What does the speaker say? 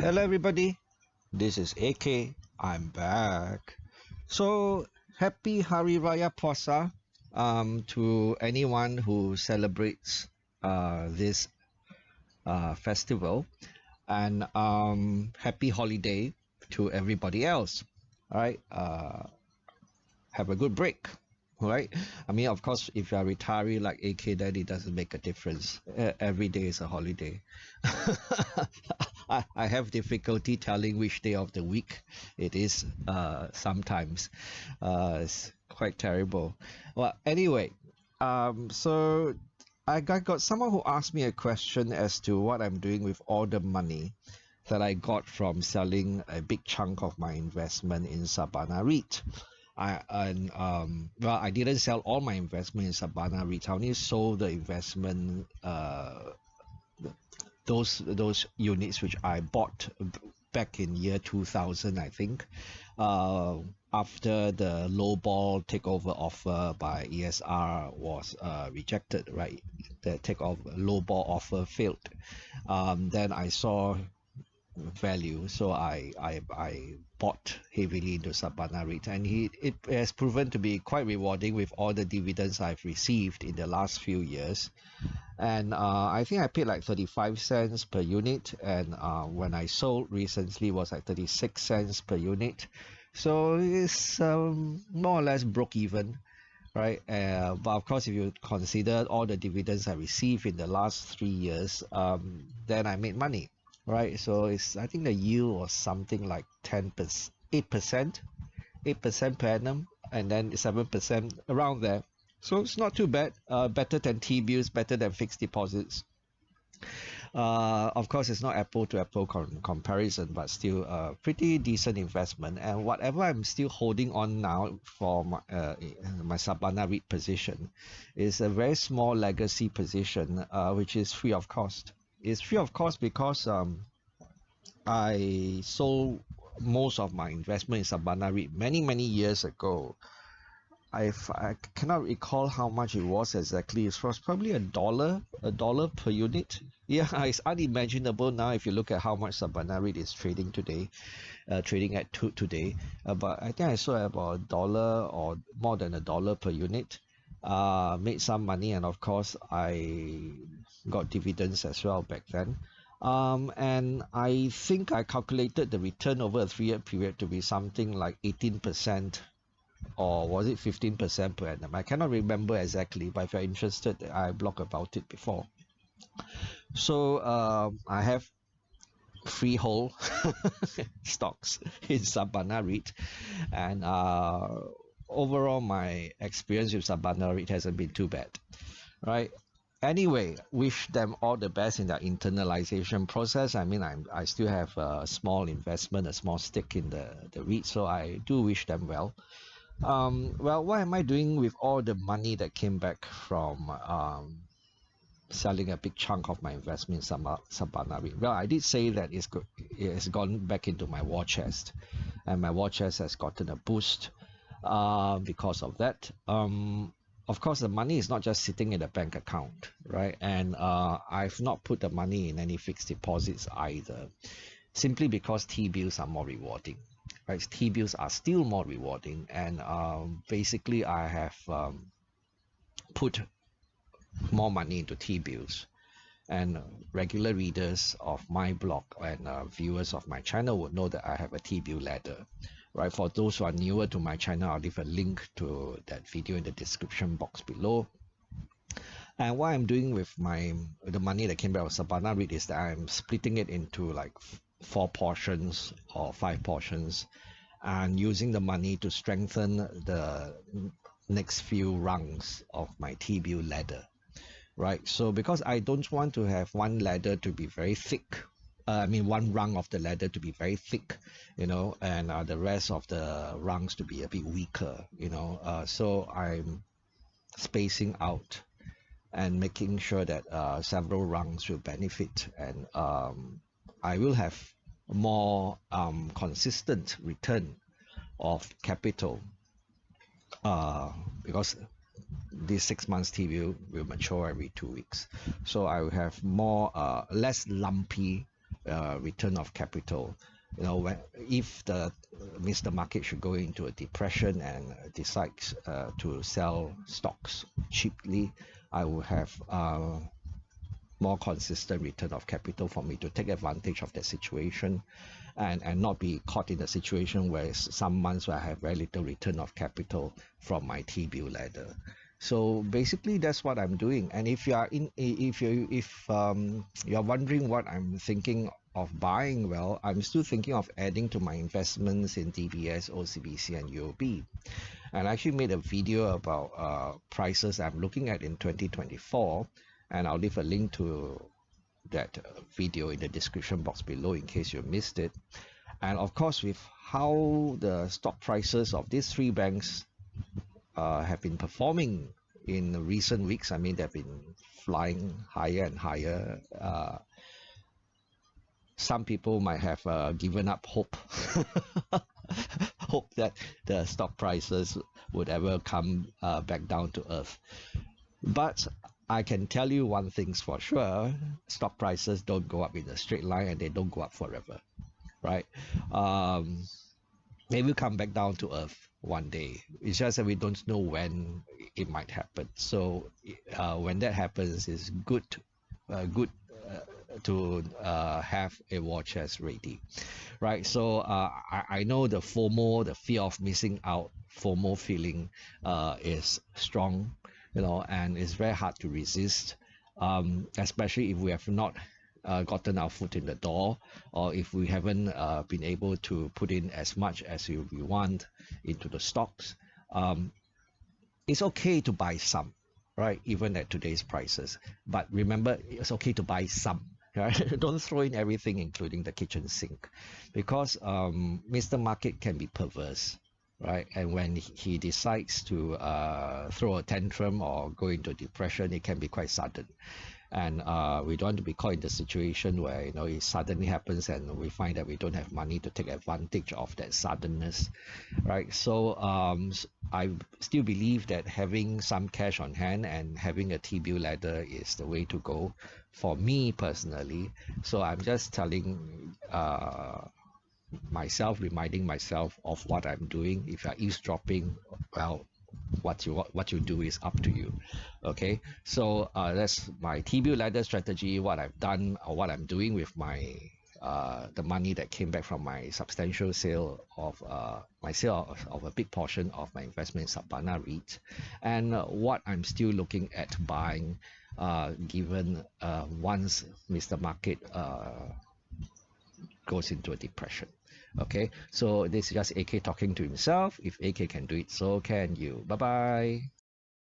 Hello, everybody. This is AK. I'm back. So, happy Hari Raya Puasa to anyone who celebrates this festival, and happy holiday to everybody else. All right. Have a good break. All right. I mean, of course, if you are retiree like AK, then it doesn't make a difference. Every day is a holiday. I have difficulty telling which day of the week it is sometimes. It's quite terrible. Well, anyway, so I got someone who asked me a question as to what I'm doing with all the money that I got from selling a big chunk of my investment in Sabana REIT. I didn't sell all my investment in Sabana REIT. I only sold the investment, those units which I bought back in year 2000, I think, after the lowball takeover offer by ESR was rejected, right? The takeover lowball offer failed. Then I saw value, so I bought heavily into Sabana REIT, and it has proven to be quite rewarding with all the dividends I've received in the last few years. And I think I paid like 35 cents per unit, and when I sold recently was like 36 cents per unit, so it's more or less broke even, right? But of course, if you consider all the dividends I received in the last 3 years, then I made money, right? So I think the yield was something like 10%, 8%, 8% per annum, and then 7% around there. So it's not too bad. Better than T-bills, better than fixed deposits. Of course, it's not apple to apple comparison, but still a pretty decent investment. And whatever I'm still holding on now for my Sabana REIT position is a very small legacy position, which is free of cost. It's free of cost because I sold most of my investment in Sabana REIT many years ago. I cannot recall how much it was exactly. It was probably a dollar per unit. Yeah, it's unimaginable now if you look at how much Sabana REIT is trading today, trading at today. But I think I sold about a dollar or more than a dollar per unit. Made some money, and of course I got dividends as well back then. And I think I calculated the return over a 3-year period to be something like 18%, or was it 15% per annum? I cannot remember exactly, but if you're interested, I blog about it before. So I have freehold stocks in Sabana REIT, and overall my experience with Sabana REIT hasn't been too bad, right? Anyway, wish them all the best in their internalization process. I mean, I still have a small investment, a small stake in the REIT, so I do wish them well. Well, what am I doing with all the money that came back from selling a big chunk of my investment in Sabana REIT? Well, I did say that it has gone back into my war chest, and my war chest has gotten a boost because of that. Of course, the money is not just sitting in the bank account, right? And I've not put the money in any fixed deposits either, simply because T-bills are more rewarding. Right, T-bills are still more rewarding, and basically I have put more money into T-bills. And regular readers of my blog and viewers of my channel would know that I have a T-bill ladder. Right, for those who are newer to my channel, I'll leave a link to that video in the description box below. And what I'm doing with the money that came back of Sabana REIT is that I'm splitting it into like 4 portions or 5 portions, and using the money to strengthen the next few rungs of my T-bill ladder, right? So because I don't want to have one ladder to be very thick, one rung of the ladder to be very thick, and the rest of the rungs to be a bit weaker, so I'm spacing out and making sure that several rungs will benefit, and I will have more consistent return of capital, because this 6 months T-bill will mature every 2 weeks, so I will have more less lumpy return of capital. You know, if the Mr. Market should go into a depression and decides to sell stocks cheaply, I will have more consistent return of capital for me to take advantage of that situation, and not be caught in a situation where some months where I have very little return of capital from my T-bill ladder. So basically that's what I'm doing. And if you're wondering what I'm thinking of buying, well, I'm still thinking of adding to my investments in DBS, OCBC and UOB. And I actually made a video about prices I'm looking at in 2024, and I'll leave a link to that video in the description box below in case you missed it. And of course, with how the stock prices of these three banks have been performing in recent weeks, I mean, they've been flying higher and higher. Some people might have given up hope hope that the stock prices would ever come back down to earth. But I can tell you one thing's for sure: stock prices don't go up in a straight line, and they don't go up forever, right? They will come back down to earth one day. It's just that we don't know when it might happen. So when that happens, it's good to have a war chest ready, right? So I know the FOMO, the fear of missing out, FOMO feeling is strong, you know, and it's very hard to resist, especially if we have not gotten our foot in the door, or if we haven't been able to put in as much as we want into the stocks. It's okay to buy some, right? Even at today's prices. But remember, it's okay to buy some. Right? Don't throw in everything, including the kitchen sink, because Mr. Market can be perverse, right? And when he decides to throw a tantrum or go into depression, it can be quite sudden. And we don't want to be caught in the situation where, you know, it suddenly happens and we find that we don't have money to take advantage of that suddenness, right? So I still believe that having some cash on hand and having a T-bill ladder is the way to go for me personally. So I'm just telling myself, reminding myself of what I'm doing. If you're eavesdropping, well, what you do is up to you. Okay, so that's my T-bill ladder strategy, what I've done, or what I'm doing with my the money that came back from my substantial sale of a big portion of my investment in Sabana REIT, and what I'm still looking at buying given once Mr. Market goes into a depression. Okay, so this is just AK talking to himself. If AK can do it, so can you. Bye bye.